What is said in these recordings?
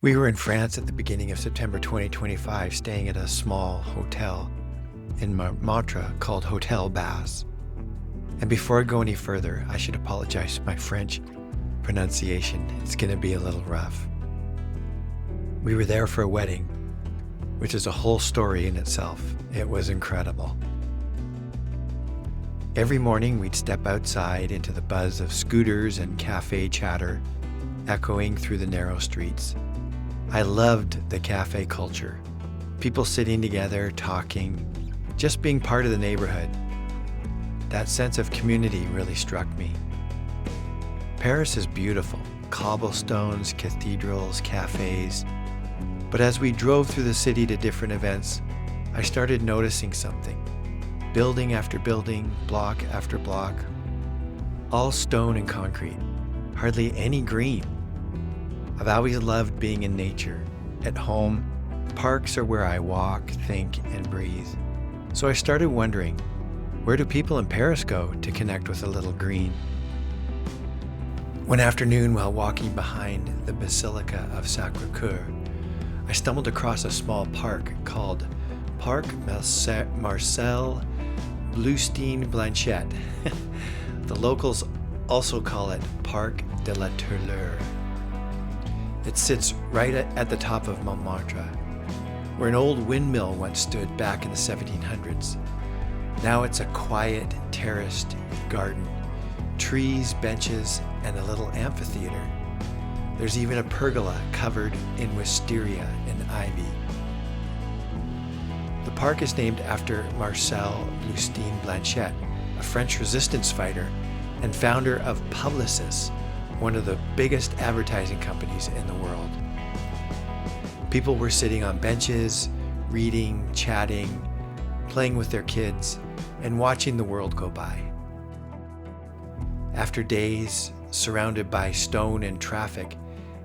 We were in France at the beginning of September 2025, staying at a small hotel in Montmartre called Hotel Bass. And before I go any further, I should apologize for my French pronunciation. It's going to be a little rough. We were there for a wedding, which is a whole story in itself. It was incredible. Every morning we'd step outside into the buzz of scooters and cafe chatter echoing through the narrow streets. I loved the cafe culture. People sitting together, talking, just being part of the neighborhood. That sense of community really struck me. Paris is beautiful. Cobblestones, cathedrals, cafes. But as we drove through the city to different events, I started noticing something. Building after building, block after block, all stone and concrete, hardly any green. I've always loved being in nature. At home, parks are where I walk, think, and breathe. So I started wondering, where do people in Paris go to connect with a little green? One afternoon, while walking behind the Basilica of Sacré-Cœur, I stumbled across a small park called Parc Marcel Bluestein-Blanchet. The locals also call it Parc de la Tourlure. It sits right at the top of Montmartre, where an old windmill once stood back in the 1700s. Now it's a quiet, terraced garden, trees, benches, and a little amphitheater. There's even a pergola covered in wisteria and ivy. The park is named after Marcel Bluestein-Blanchet, a French resistance fighter and founder of Publicis, one of the biggest advertising companies in the world. People were sitting on benches, reading, chatting, playing with their kids, and watching the world go by. After days surrounded by stone and traffic,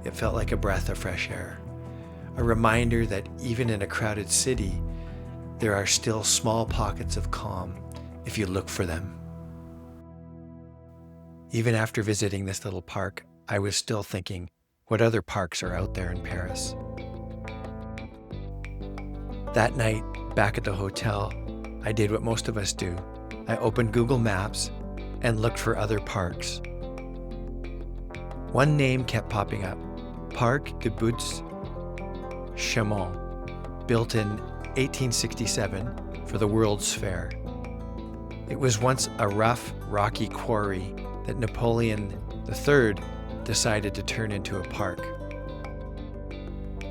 it felt like a breath of fresh air, a reminder that even in a crowded city, there are still small pockets of calm if you look for them. Even after visiting this little park, I was still thinking, what other parks are out there in Paris? That night, back at the hotel, I did what most of us do. I opened Google Maps and looked for other parks. One name kept popping up, Parc de Buttes-Chaumont, built in 1867 for the World's Fair. It was once a rough, rocky quarry that Napoleon III decided to turn into a park.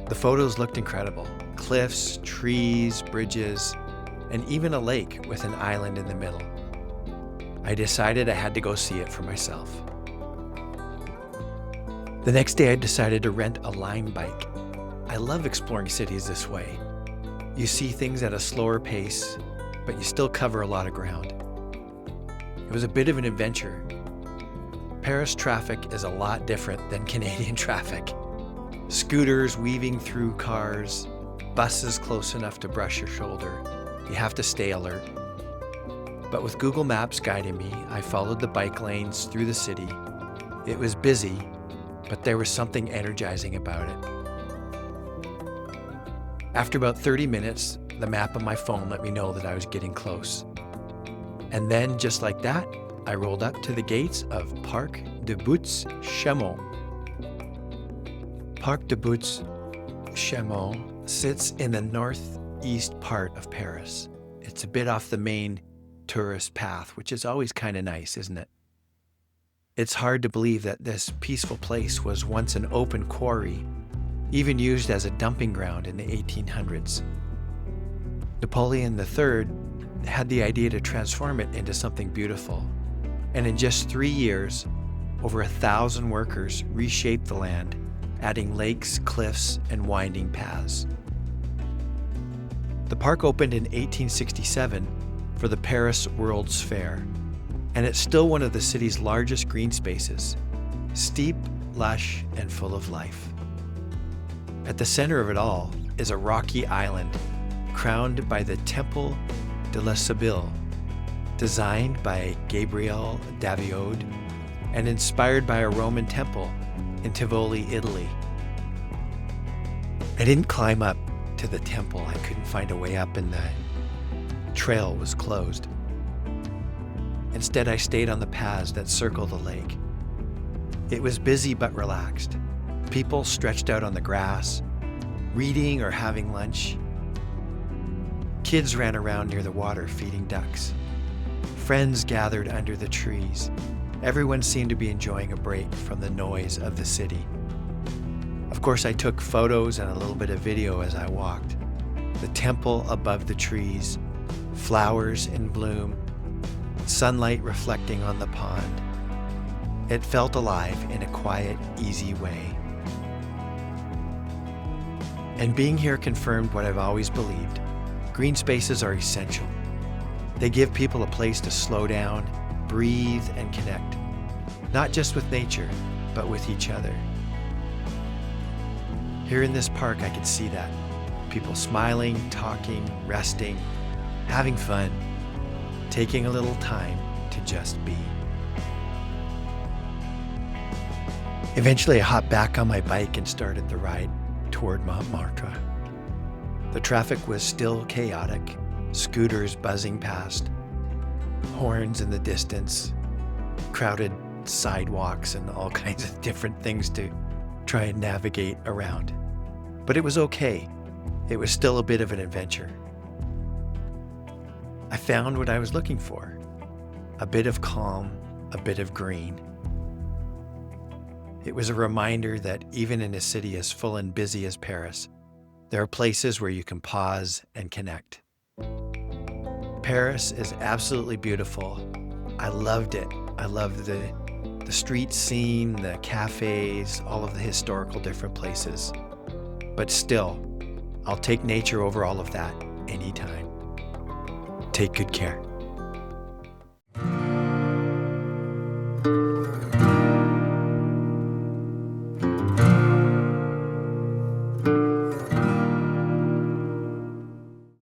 The photos looked incredible. Cliffs, trees, bridges, and even a lake with an island in the middle. I decided I had to go see it for myself. The next day I decided to rent a Line bike. I love exploring cities this way. You see things at a slower pace, but you still cover a lot of ground. It was a bit of an adventure. Paris traffic is a lot different than Canadian traffic. Scooters weaving through cars, buses close enough to brush your shoulder. You have to stay alert. But with Google Maps guiding me, I followed the bike lanes through the city. It was busy, but there was something energizing about it. After about 30 minutes, the map on my phone let me know that I was getting close. And then, just like that, I rolled up to the gates of Parc de Buttes-Chaumont. Parc de Buttes-Chaumont sits in the northeast part of Paris. It's a bit off the main tourist path, which is always kind of nice, isn't it? It's hard to believe that this peaceful place was once an open quarry, even used as a dumping ground in the 1800s. Napoleon III had the idea to transform it into something beautiful. And in just 3 years, over 1,000 workers reshaped the land, adding lakes, cliffs, and winding paths. The park opened in 1867 for the Paris World's Fair, and it's still one of the city's largest green spaces, steep, lush, and full of life. At the center of it all is a rocky island crowned by the Temple de la Sibylle, designed by Gabriel Daviod and inspired by a Roman temple in Tivoli, Italy. I didn't climb up to the temple. I couldn't find a way up and the trail was closed. Instead, I stayed on the paths that circle the lake. It was busy but relaxed. People stretched out on the grass, reading or having lunch. Kids ran around near the water feeding ducks. Friends gathered under the trees. Everyone seemed to be enjoying a break from the noise of the city. Of course, I took photos and a little bit of video as I walked. The temple above the trees, flowers in bloom, sunlight reflecting on the pond. It felt alive in a quiet, easy way. And being here confirmed what I've always believed. Green spaces are essential. They give people a place to slow down, breathe, and connect. Not just with nature, but with each other. Here in this park, I could see that. People smiling, talking, resting, having fun, taking a little time to just be. Eventually, I hopped back on my bike and started the ride toward Montmartre. The traffic was still chaotic, scooters buzzing past, horns in the distance, crowded sidewalks, and all kinds of different things to try and navigate around. But it was okay. It was still a bit of an adventure. I found what I was looking for, a bit of calm, a bit of green. It was a reminder that even in a city as full and busy as Paris, there are places where you can pause and connect. Paris is absolutely beautiful. I loved it. I loved the street scene, the cafes, all of the historical different places. But still, I'll take nature over all of that anytime. Take good care.